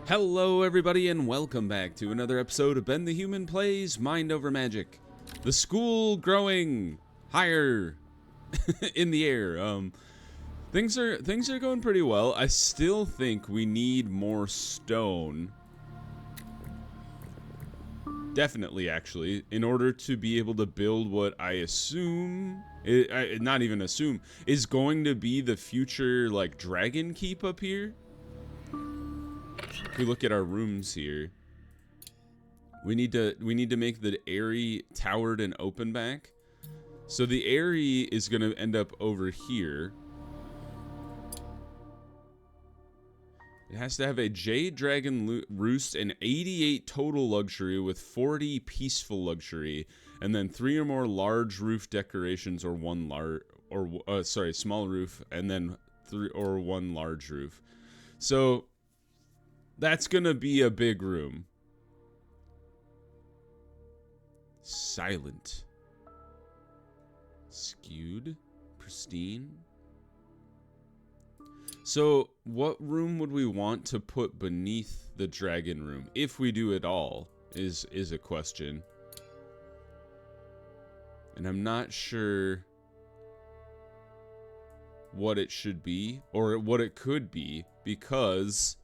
Hello everybody and welcome back to another episode of Ben the Human Plays Mind Over Magic. The school growing higher in the air. Things are going pretty well. I still think we need more stone. Definitely, actually, in order to be able to build what I assume, not even assume, is going to be the future like dragon keep up here. If we look at our rooms here, we need to make the airy towered and open back. So the airy is going to end up over here. It has to have a jade dragon roost and 88 total luxury with 40 peaceful luxury, and then 3 or more large roof decorations or one small roof, and then 3 or 1 large roof. So that's gonna be a big room. Silent. Skewed. Pristine. So, what room would we want to put beneath the dragon room? If we do at all, is a question. And I'm not sure what it should be, or what it could be, because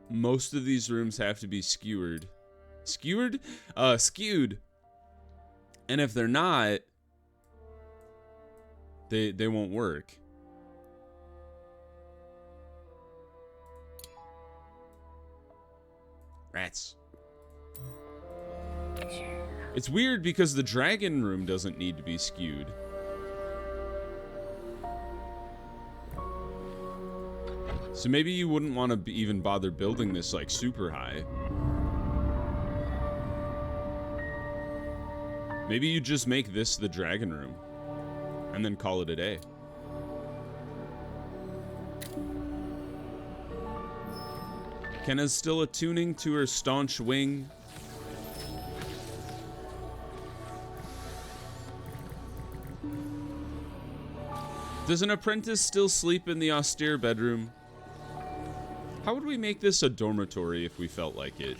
most of these rooms have to be skewered. Skewered? Skewed. And if they're not, they won't work. Rats. It's weird because the dragon room doesn't need to be skewed. So maybe you wouldn't want to even bother building this like super high. Maybe you just make this the dragon room and then call it a day. Kenna's still attuning to her staunch wing. Does an apprentice still sleep in the austere bedroom? How would we make this a dormitory if we felt like it?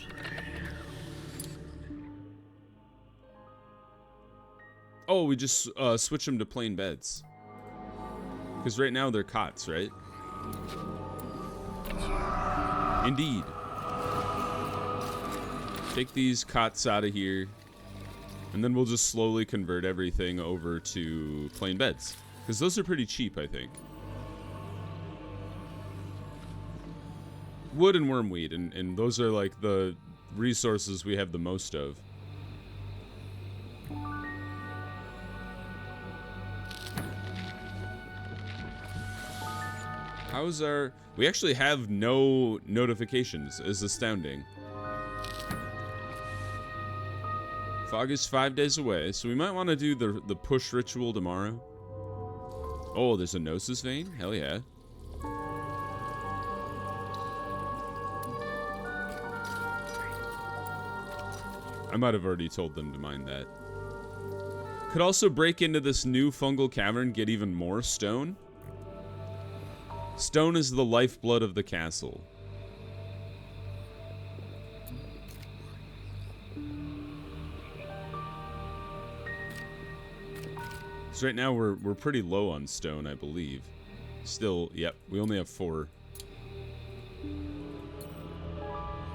Oh, we just switch them to plain beds. Because right now they're cots, right? Indeed. Take these cots out of here. And then we'll just slowly convert everything over to plain beds. Because those are pretty cheap, I think. Wood and wormweed, and those are like the resources we have the most of. How's our... We actually have no notifications. It's astounding. Fog is 5 days away, so we might want to do the push ritual tomorrow. Oh, there's a Gnosis vein? Hell yeah. I might have already told them to mine that. Could also break into this new fungal cavern, get even more stone. Stone is the lifeblood of the castle. So right now we're pretty low on stone, I believe. Still, yep, we only have 4.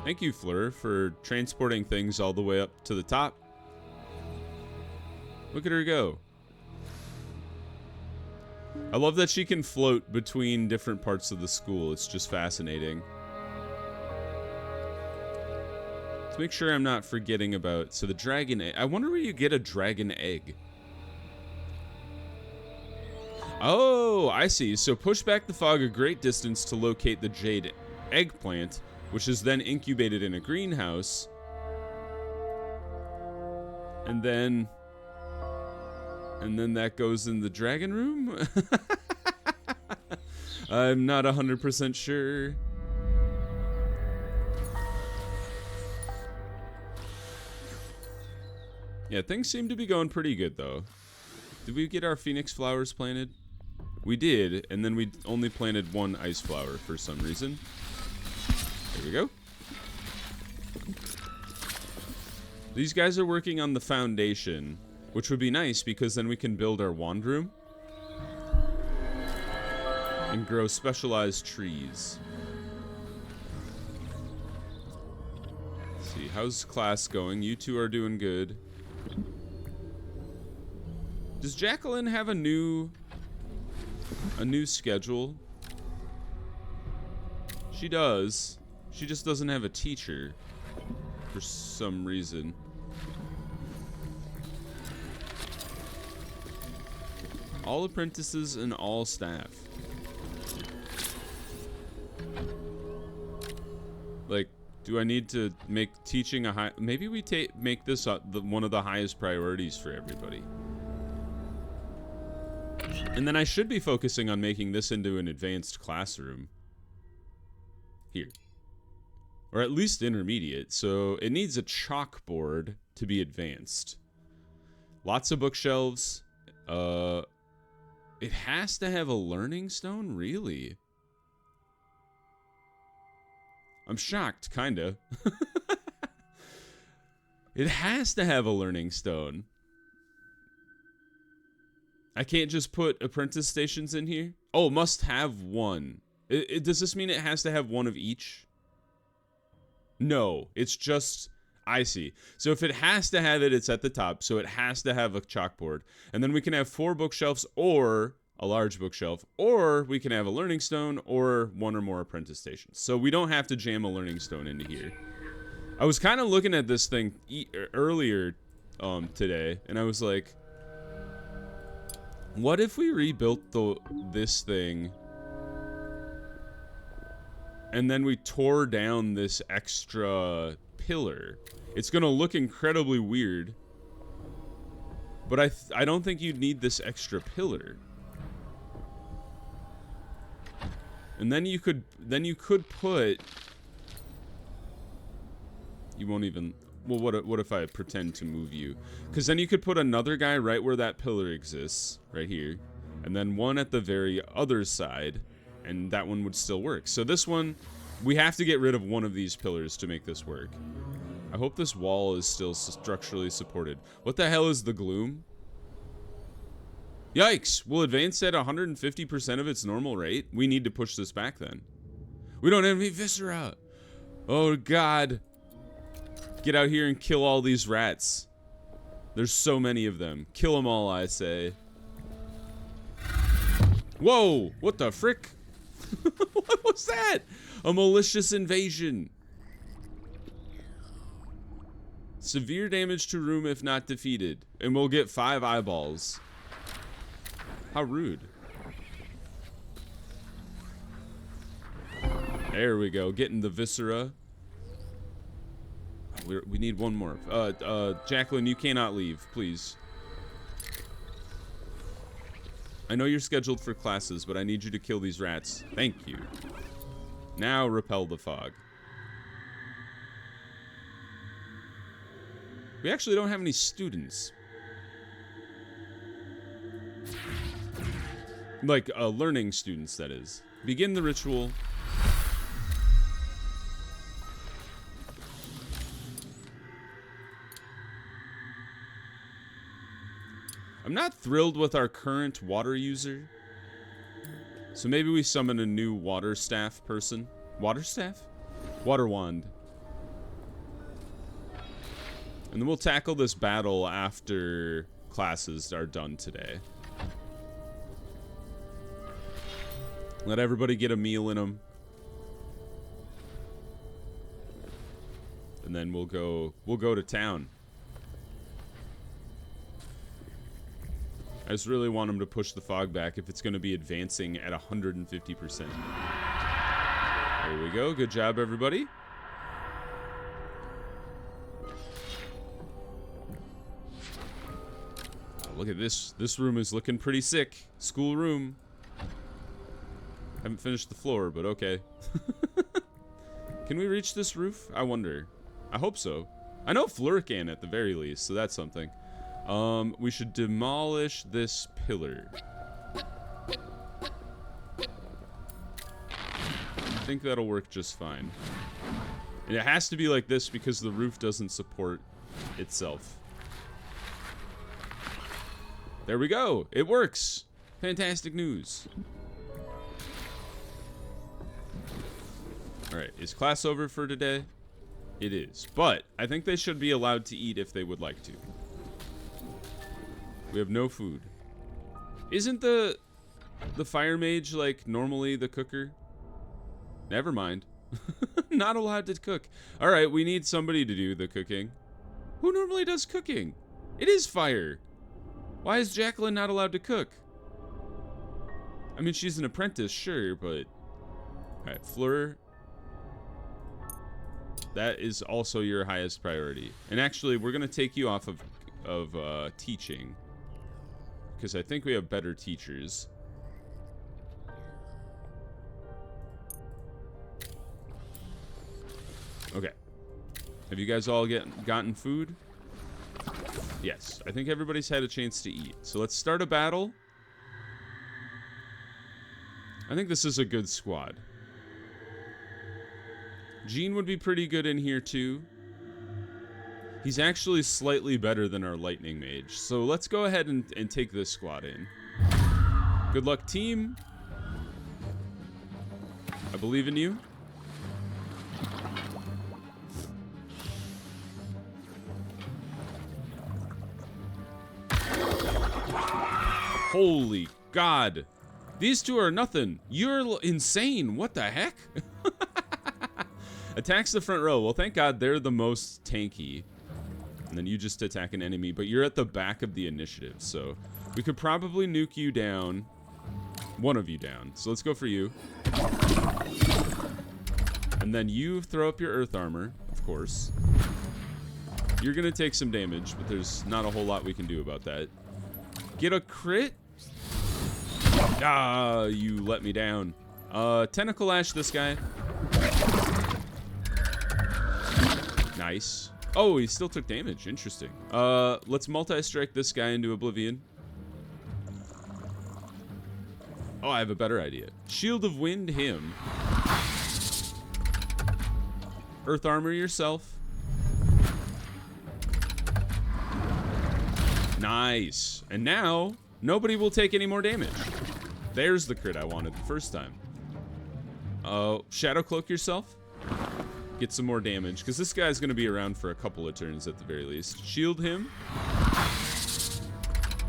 Thank you, Fleur, for transporting things all the way up to the top. Look at her go. I love that she can float between different parts of the school. It's just fascinating. Let's make sure I'm not forgetting about... So the dragon egg. I wonder where you get a dragon egg. Oh, I see. So push back the fog a great distance to locate the jade eggplant, which is then incubated in a greenhouse. And then that goes in the dragon room? I'm not 100% sure. Yeah, things seem to be going pretty good, though. Did we get our phoenix flowers planted? We did, and then we only planted one ice flower for some reason. There we go. These guys are working on the foundation, which would be nice because then we can build our wand room and grow specialized trees. Let's see, how's class going? You two are doing good. Does Jacqueline have a new schedule? She does. She just doesn't have a teacher for some reason. All apprentices and all staff. Like, do I need to make teaching a high... Maybe we make this one of the highest priorities for everybody. And then I should be focusing on making this into an advanced classroom. Here. Or at least intermediate. So it needs a chalkboard to be advanced. Lots of bookshelves. It has to have a learning stone? Really? I'm shocked, kinda. It has to have a learning stone. I can't just put apprentice stations in here? Oh, must have one. Does this mean it has to have one of each? No, it's just... I see. So if it has to have it, it's at the top. So it has to have a chalkboard. And then we can have 4 bookshelves or a large bookshelf. Or we can have a learning stone or 1 or more apprentice stations. So we don't have to jam a learning stone into here. I was kind of looking at this thing earlier today. And I was like, what if we rebuilt this thing and then we tore down this extra pillar? It's gonna look incredibly weird, but I don't think you'd need this extra pillar. And then you could put... You won't even... Well, what if I pretend to move you? Because then you could put another guy right where that pillar exists, right here, and then one at the very other side, and that one would still work. So this one, we have to get rid of one of these pillars to make this work. I hope this wall is still structurally supported. What the hell is the gloom? Yikes! We'll advance at 150% of its normal rate. We need to push this back then. We don't have any viscera! Oh god. Get out here and kill all these rats. There's so many of them. Kill them all, I say. Whoa! What the frick? What was that? A malicious invasion. Severe damage to room if not defeated. And we'll get 5 eyeballs. How rude. There we go. Getting the viscera. We need one more. Jacqueline, you cannot leave, please. I know you're scheduled for classes, but I need you to kill these rats. Thank you. Now repel the fog. We actually don't have any students. Like, learning students, that is. Begin the ritual. I'm not thrilled with our current water user. So maybe we summon a new water staff person. Water staff? Water wand. And then we'll tackle this battle after classes are done today. Let everybody get a meal in them. And then we'll go to town. I just really want him to push the fog back if it's going to be advancing at 150%. There we go. Good job, everybody. Oh, look at this. This room is looking pretty sick. School room. Haven't finished the floor, but okay. Can we reach this roof? I wonder. I hope so. I know Fleur can at the very least, so that's something. We should demolish this pillar. think that'll work just fine. And it has to be like this because the roof doesn't support itself. There we go. It works. Fantastic news. Alright, is class over for today? It is. But I think they should be allowed to eat if they would like to. We have no food. Isn't the fire mage like normally the cooker? Never mind. Not allowed to cook. Alright, we need somebody to do the cooking. Who normally does cooking? It is fire. Why is Jacqueline not allowed to cook? I mean, she's an apprentice, sure, but... Alright, Fleur. That is also your highest priority. And actually, we're going to take you off of teaching. Because I think we have better teachers. Okay. Have you guys all gotten food? Yes. I think everybody's had a chance to eat. So let's start a battle. I think this is a good squad. Gene would be pretty good in here too. He's actually slightly better than our lightning mage. So let's go ahead and take this squad in. Good luck, team. I believe in you. Holy God. These two are nothing. You're insane. What the heck? Attacks the front row. Well, thank God they're the most tanky. And then you just attack an enemy, but you're at the back of the initiative, so we could probably nuke you down. One of you down. So let's go for you. And then you throw up your earth armor, of course. You're gonna take some damage, but there's not a whole lot we can do about that. Get a crit? Ah, you let me down. Tentacle Lash this guy. Nice. Oh, he still took damage. Interesting. Let's multi-strike this guy into oblivion. Oh, I have a better idea. Shield of Wind him. Earth armor yourself. Nice. And now, nobody will take any more damage. There's the crit I wanted the first time. Shadow Cloak yourself. Get some more damage, because this guy's going to be around for a couple of turns at the very least. Shield him.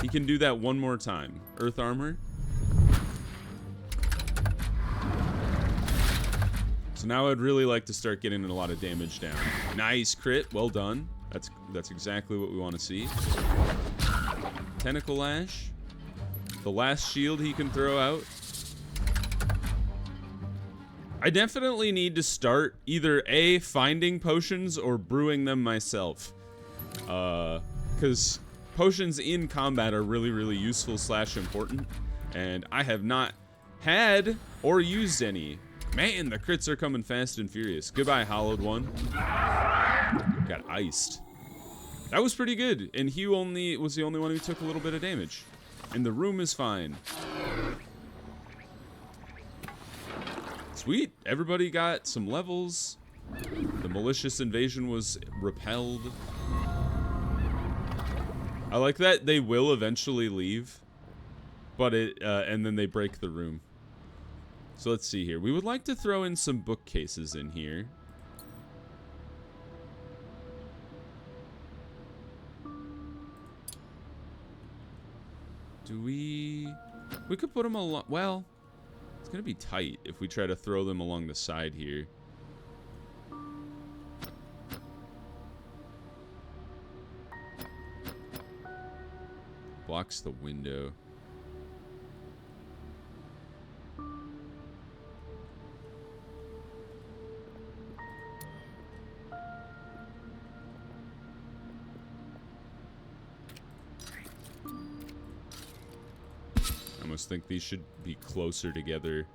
He can do that one more time. Earth armor. So now I'd really like to start getting a lot of damage down. Nice crit. Well done. That's exactly what we want to see. Tentacle Lash. The last shield he can throw out. I definitely need to start either A, finding potions or brewing them myself. Because potions in combat are really, really useful / important. And I have not had or used any. Man, the crits are coming fast and furious. Goodbye, Hollowed One. Got iced. That was pretty good. And he was the only one who took a little bit of damage. And the room is fine. Sweet. Everybody got some levels. The malicious invasion was repelled. I like that they will eventually leave. But and then they break the room. So let's see here. We would like to throw in some bookcases in here. Do we could put them along, well, it's gonna be tight if we try to throw them along the side here. Blocks the window. I almost think these should be closer together.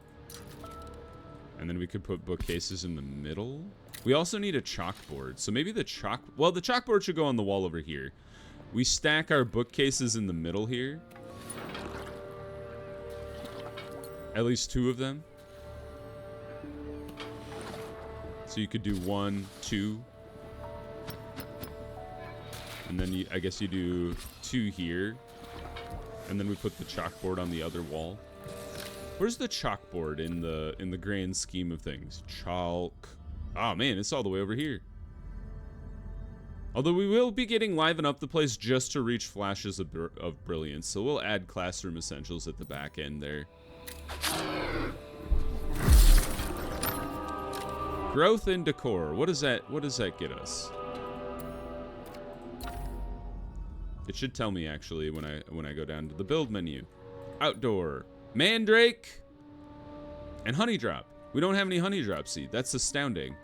And then we could put bookcases in the middle. We also need a chalkboard. So maybe the chalkboard should go on the wall over here. We stack our bookcases in the middle here. At least 2 of them. So you could do 1, 2. And then I guess you do 2 here. And then we put the chalkboard on the other wall. Where's the chalkboard in the grand scheme of things? Chalk. Oh man, it's all the way over here. Although we will be getting Liven Up the Place just to reach flashes of brilliance, so we'll add classroom essentials at the back end there. Growth and decor. What does that get us? It should tell me actually when I go down to the build menu. Outdoor. Mandrake and honey drop. We don't have any honey drop seed. That's astounding.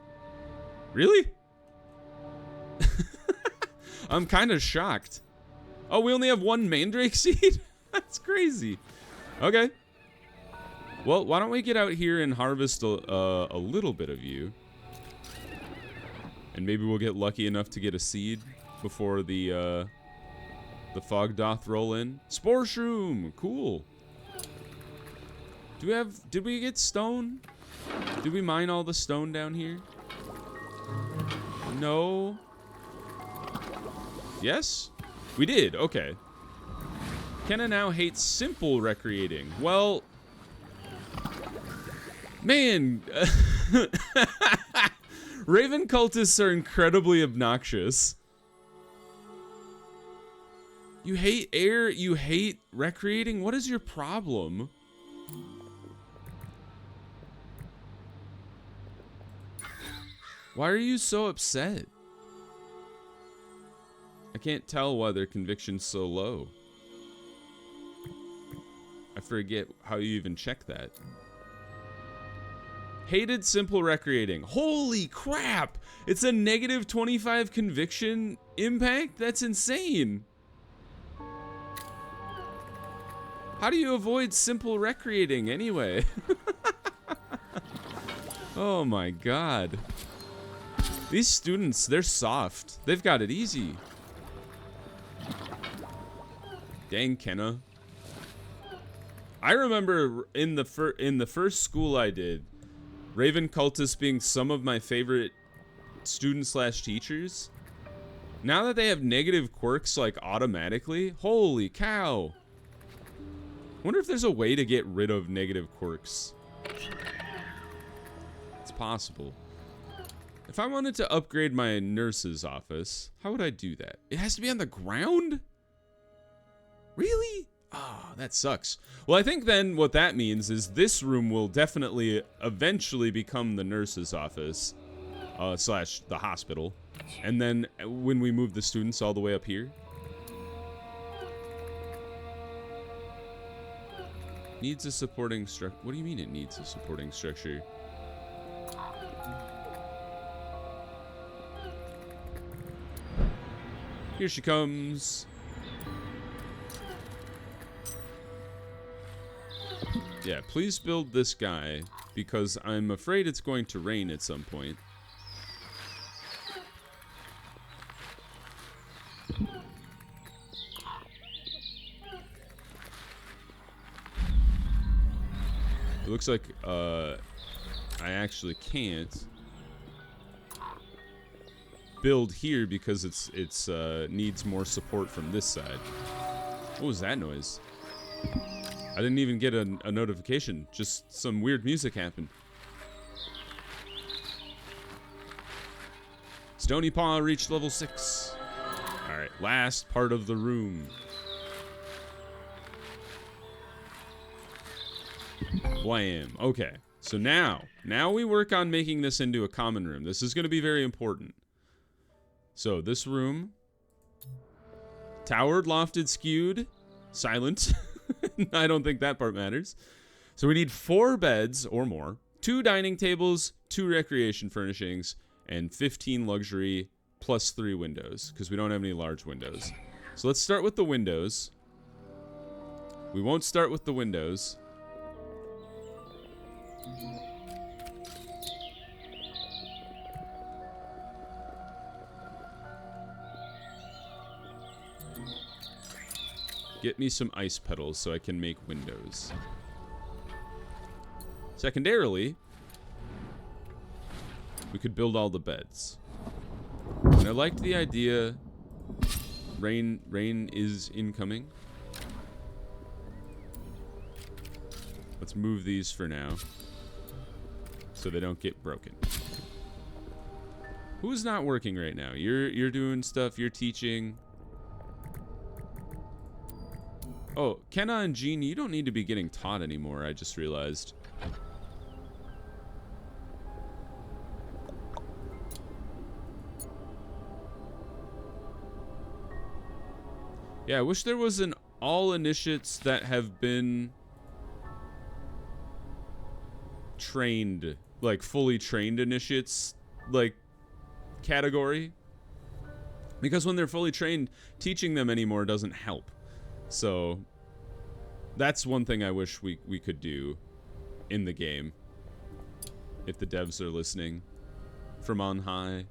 Really? I'm kind of shocked. Oh, we only have 1 mandrake seed? That's crazy. Okay. Well, why don't we get out here and harvest a little bit of you. And maybe we'll get lucky enough to get a seed before the fog doth roll in. Spore shroom. Cool. Did we get stone? Did we mine all the stone down here? No. Yes? We did. Okay. Kenna now hates simple recreating. Well, man. Raven cultists are incredibly obnoxious. You hate air, you hate recreating? What is your problem? Why are you so upset? I can't tell why their conviction's so low. I forget how you even check that. Hated simple recreating. Holy crap! It's a negative 25 conviction impact? That's insane. How do you avoid simple recreating anyway? Oh my god. These students, they're soft. They've got it easy. Dang, Kenna. I remember in the first school I did, Raven cultists being some of my favorite student/teachers. Now that they have negative quirks like automatically, holy cow. Wonder if there's a way to get rid of negative quirks. It's possible. If I wanted to upgrade my nurse's office, how would I do that? It has to be on the ground? Really? Oh, that sucks. Well, I think then what that means is this room will definitely eventually become the nurse's office, slash the hospital. And then when we move the students all the way up here. Needs a supporting structure. What do you mean it needs a supporting structure? Here she comes. Yeah, please build this guy, because I'm afraid it's going to rain at some point. It looks like I actually can't build here because it's needs more support from this side. What was that noise? I didn't even get a notification. Just some weird music happened. Stony Paw reached level 6. Alright, last part of the room. Blam. Okay, so now we work on making this into a common room. This is going to be very important. So this room, towered, lofted, skewed, silent. I don't think that part matters. So we need 4 beds or more, 2 dining tables, 2 recreation furnishings, and 15 luxury plus 3 windows, because we don't have any large windows. So let's start with the windows. We won't start with the windows. Get me some ice petals so I can make windows. we could build all the beds. And I liked the idea. Rain is incoming. Let's move these for now, so they don't get broken. Who's not working right now? You're doing stuff. You're teaching. Oh, Kenna and Jean, you don't need to be getting taught anymore. I just realized. Yeah, I wish there was an all initiates that have been trained, like fully trained initiates, like category. Because when they're fully trained, teaching them anymore doesn't help. So that's one thing I wish we could do in the game. If the devs are listening from on high.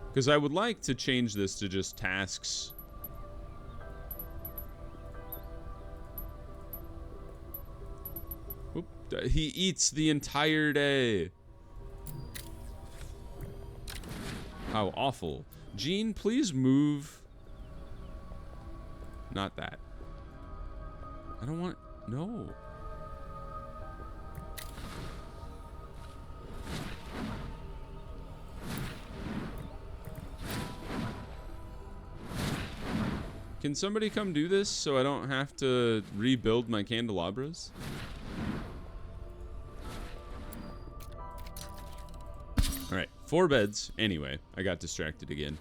Because I would like to change this to just tasks. Oop, he eats the entire day. How awful. Jean, please move. Not that. I don't want... No. Can somebody come do this so I don't have to rebuild my candelabras? Alright, 4 beds. Anyway, I got distracted again.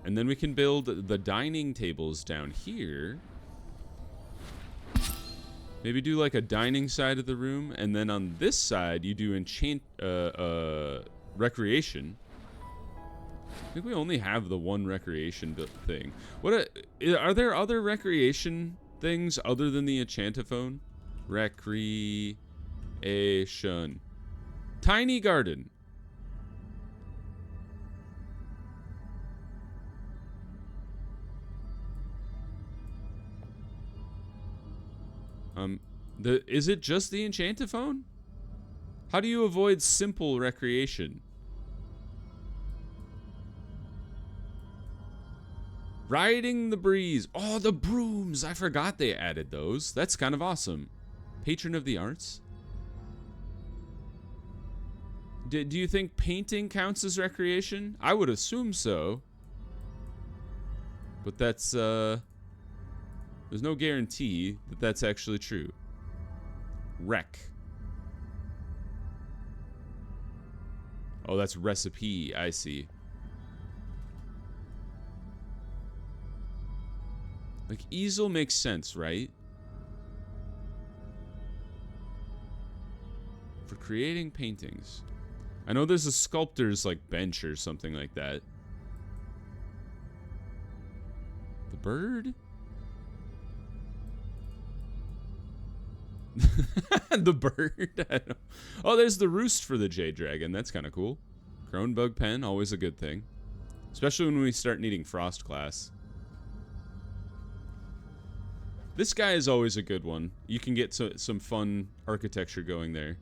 And then we can build the dining tables down here. Maybe do like a dining side of the room, and then on this side you do recreation. I think we only have the one recreation thing. Are there other recreation things other than the enchantophone? Recreation. Tiny garden. Is it just the enchantophone? How do you avoid simple recreation? Riding the breeze. Oh, the brooms. I forgot they added those. That's kind of awesome. Patron of the arts. Do you think painting counts as recreation? I would assume so. But that's, there's no guarantee that that's actually true. Rec. Oh, that's recipe. I see. Like, easel makes sense, right? For creating paintings. I know there's a sculptor's, like, bench or something like that. The bird? The bird? I don't... Oh, there's the roost for the jade dragon. That's kind of cool. Crone bug pen, always a good thing. Especially when we start needing frost glass. This guy is always a good one. You can get some fun architecture going there.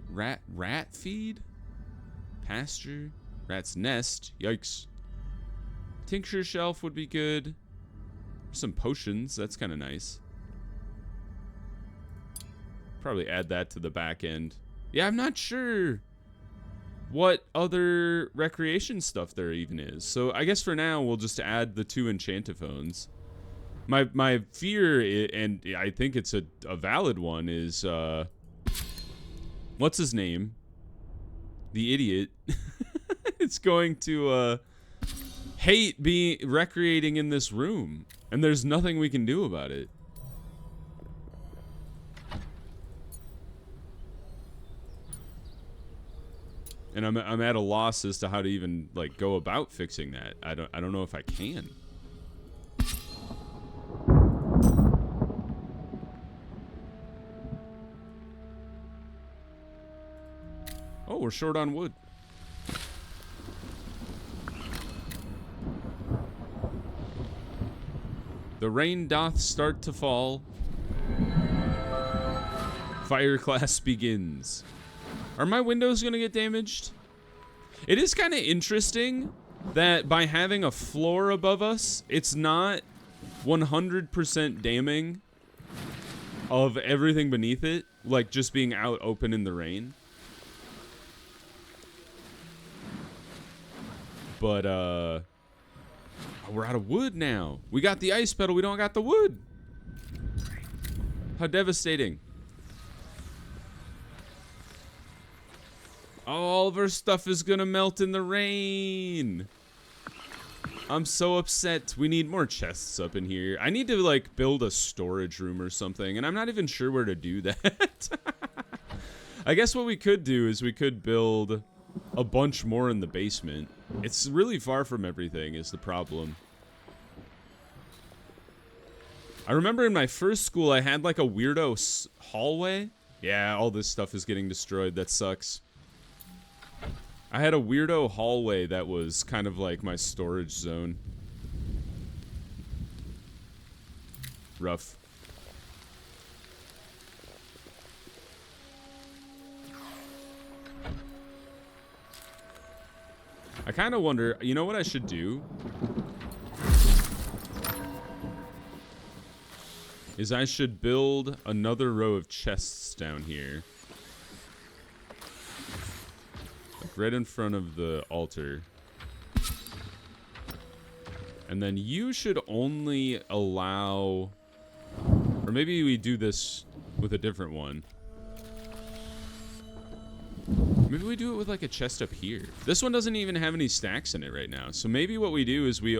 Rat feed? Pasture? Rat's nest? Yikes. Tincture shelf would be good. Some potions, that's kind of nice. Probably add that to the back end. Yeah, I'm not sure what other recreation stuff there even is. So I guess for now we'll just add the 2 enchantophones. My fear, and I think it's a valid one, is what's his name? The idiot. It's going to hate being recreating in this room, and there's nothing we can do about it. And I'm at a loss as to how to even like go about fixing that. I don't know if I can. Oh, we're short on wood. The rain doth start to fall. Fire class begins. Are my windows gonna get damaged? It is kind of interesting that by having a floor above us, it's not 100% damning of everything beneath it, like just being out open in the rain. But, we're out of wood now. We got the ice pedal, we don't got the wood. How devastating. All of our stuff is gonna melt in the rain. I'm so upset. We need more chests up in here. I need to, like, build a storage room or something, and I'm not even sure where to do that. I guess what we could do is we could build a bunch more in the basement. It's really far from everything is the problem. I remember in my first school, I had, like, a weirdo hallway. Yeah, all this stuff is getting destroyed. That sucks. I had a weirdo hallway that was kind of like my storage zone. Rough. I kind of wonder, you know what I should do? Is I should build another row of chests down here. Right in front of the altar. And then you should only allow... Or maybe we do this with a different one. Maybe we do it with like a chest up here. This one doesn't even have any stacks in it right now. So maybe what we do is we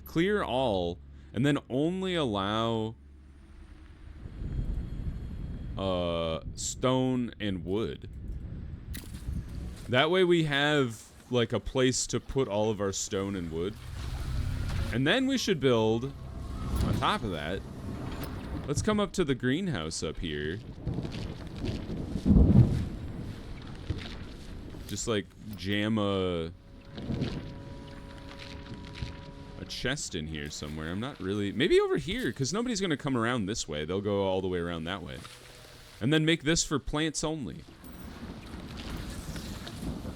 clear all and then only allow stone and wood. That way we have, like, a place to put all of our stone and wood. And then we should build, on top of that, let's come up to the greenhouse up here. Just, like, jam a chest in here somewhere. I'm not really... Maybe over here, because nobody's going to come around this way. They'll go all the way around that way. And then make this for plants only.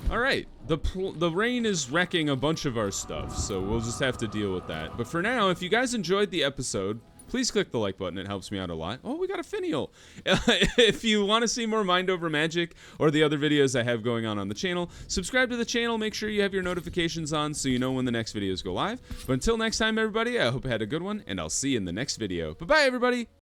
Alright, the rain is wrecking a bunch of our stuff, so we'll just have to deal with that. But for now, if you guys enjoyed the episode, please click the like button, it helps me out a lot. Oh, we got a finial! If you want to see more Mind Over Magic, or the other videos I have going on the channel, subscribe to the channel, make sure you have your notifications on so you know when the next videos go live. But until next time, everybody, I hope you had a good one, and I'll see you in the next video. Bye-bye, everybody!